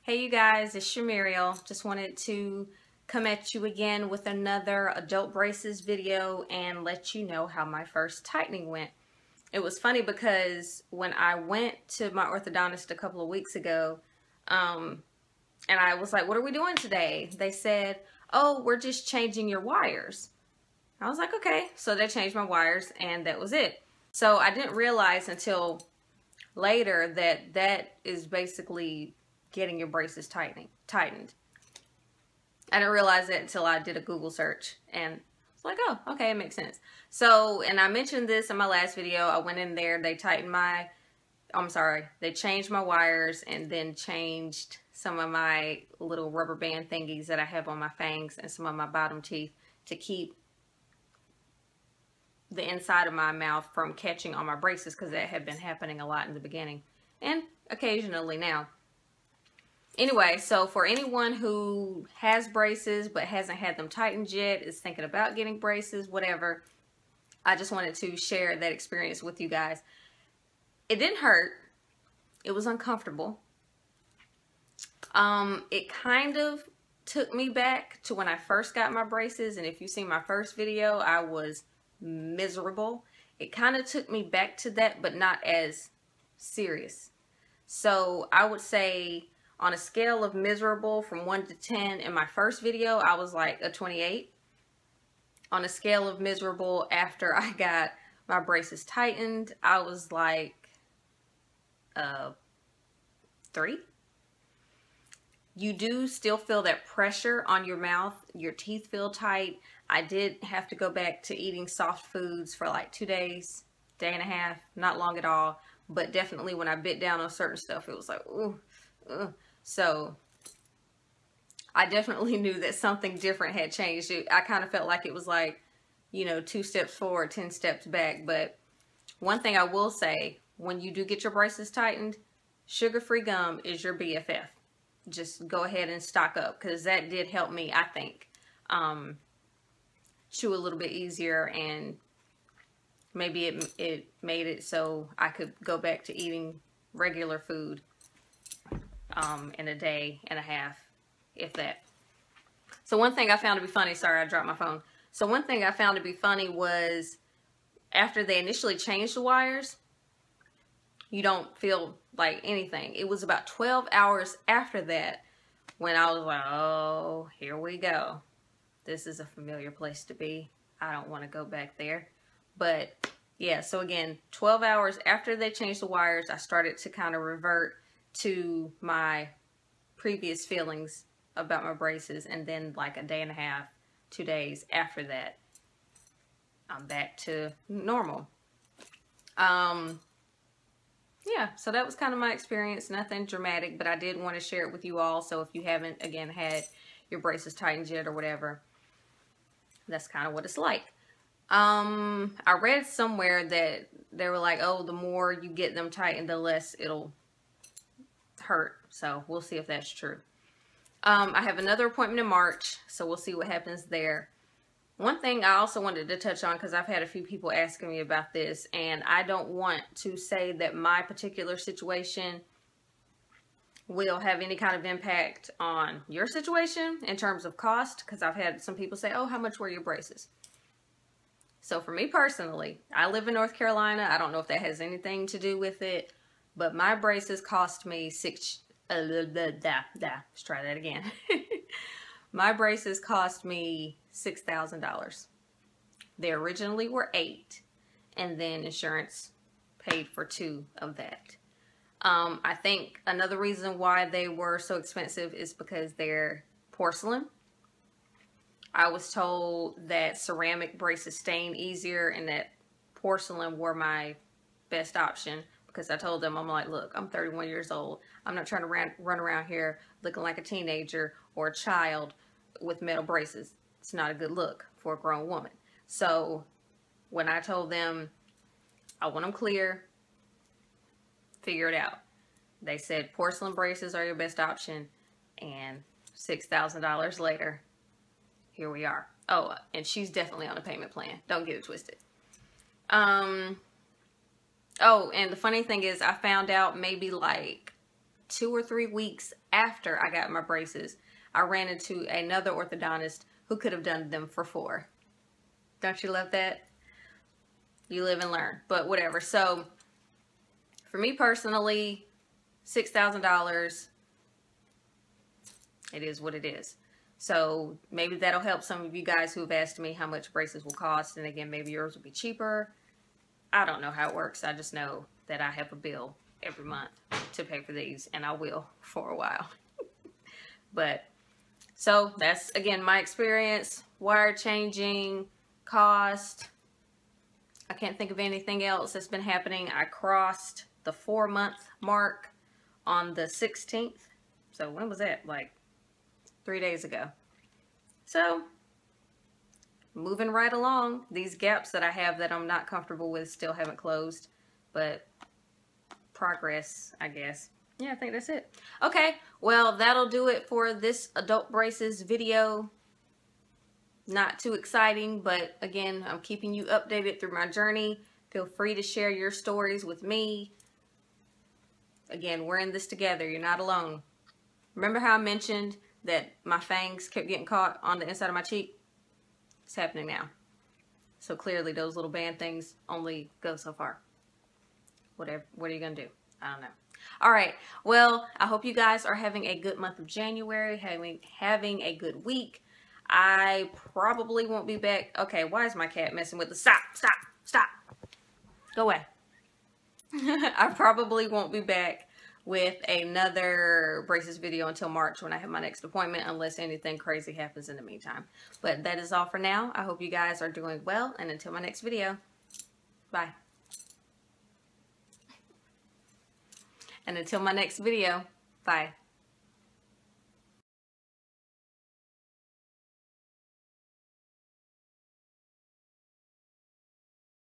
Hey you guys, it's Shamiriel. Just wanted to come at you again with another adult braces video and let you know how my first tightening went. It was funny because when I went to my orthodontist a couple of weeks ago, and I was like, what are we doing today? They said, oh, we're just changing your wires. I was like, okay. So they changed my wires and that was it. So I didn't realize until later that that is basically getting your braces tightened. I didn't realize that until I did a Google search and it's like, oh, okay, it makes sense. So, and I mentioned this in my last video. I went in there, they they changed my wires and then changed some of my little rubber band thingies that I have on my fangs and some of my bottom teeth to keep the inside of my mouth from catching on my braces, because that had been happening a lot in the beginning and occasionally now. Anyway, so for anyone who has braces but hasn't had them tightened yet, is thinking about getting braces, whatever, I just wanted to share that experience with you guys. It didn't hurt. It was uncomfortable. It kind of took me back to when I first got my braces, and if you see my first video, I was miserable. It kind of took me back to that, but not as serious. So I would say on a scale of miserable from 1 to 10, in my first video, I was like a 28. On a scale of miserable after I got my braces tightened, I was like 3. You do still feel that pressure on your mouth. Your teeth feel tight. I did have to go back to eating soft foods for like 2 days, day and a half, not long at all. But definitely when I bit down on certain stuff, it was like, ooh. So I definitely knew that something different had changed. I kind of felt like it was like, you know, 2 steps forward, 10 steps back. But one thing I will say, when you do get your braces tightened, sugar-free gum is your BFF. Just go ahead and stock up, because that did help me, I think, chew a little bit easier, and maybe it made it so I could go back to eating regular food in a day and a half, if that. So one thing I found to be funny, sorry, I dropped my phone. So one thing I found to be funny was after they initially changed the wires, you don't feel like anything. It was about 12 hours after that when I was like, oh, here we go. This is a familiar place to be. I don't want to go back there. But yeah, so again, 12 hours after they changed the wires, I started to kind of revert to my previous feelings about my braces. And then like a day and a half, 2 days after that, I'm back to normal. Yeah, so that was kind of my experience. Nothing dramatic, but I did want to share it with you all. So if you haven't, again, had your braces tightened yet or whatever, that's kind of what it's like. I read somewhere that they were like, oh, the more you get them tightened, the less it'll hurt. So we'll see if that's true. I have another appointment in March, so we'll see what happens there. One thing I also wanted to touch on, because I've had a few people asking me about this, and I don't want to say that my particular situation will have any kind of impact on your situation in terms of cost, because I've had some people say, oh, how much were your braces? So for me personally, I live in North Carolina. I don't know if that has anything to do with it, but my braces cost me let's try that again. My braces cost me $6,000. They originally were $8,000, and then insurance paid for $2,000 of that. I think another reason why they were so expensive is because they're porcelain. I was told that ceramic braces stain easier and that porcelain were my best option, because I told them, I'm like, look, I'm 31 years old. I'm not trying to run around here looking like a teenager or a child with metal braces. It's not a good look for a grown woman. So when I told them I want them clear, figure it out, they said porcelain braces are your best option, and $6,000 later, here we are. Oh, and she's definitely on a payment plan. Don't get it twisted. Oh, and the funny thing is, I found out maybe like 2 or 3 weeks after I got my braces, I ran into another orthodontist who could have done them for 4. Don't you love that? You live and learn, but whatever. So for me personally, $6,000, it is what it is. So maybe that'll help some of you guys who have asked me how much braces will cost. And again, maybe yours will be cheaper. I don't know how it works. I just know that I have a bill every month to pay for these, and I will for a while. But so that's, again, my experience, wire changing, cost. I can't think of anything else that's been happening. I crossed the 4-month mark on the 16th. So when was that? Like 3 days ago. So moving right along. These gaps that I have that I'm not comfortable with still haven't closed, but progress, I guess. Yeah, I think that's it. Okay, well, that'll do it for this adult braces video. Not too exciting, but again, I'm keeping you updated through my journey. Feel free to share your stories with me. Again, we're in this together. You're not alone. Remember how I mentioned that my fangs kept getting caught on the inside of my cheek? It's happening now. So clearly those little band things only go so far. Whatever. What are you going to do? I don't know. All right. Well, I hope you guys are having a good month of January, having a good week. I probably won't be back. Okay, why is my cat messing with the... Stop. Go away. I probably won't be back with another braces video until March when I have my next appointment, unless anything crazy happens in the meantime. But that is all for now. I hope you guys are doing well, and until my next video, bye. And until my next video, bye.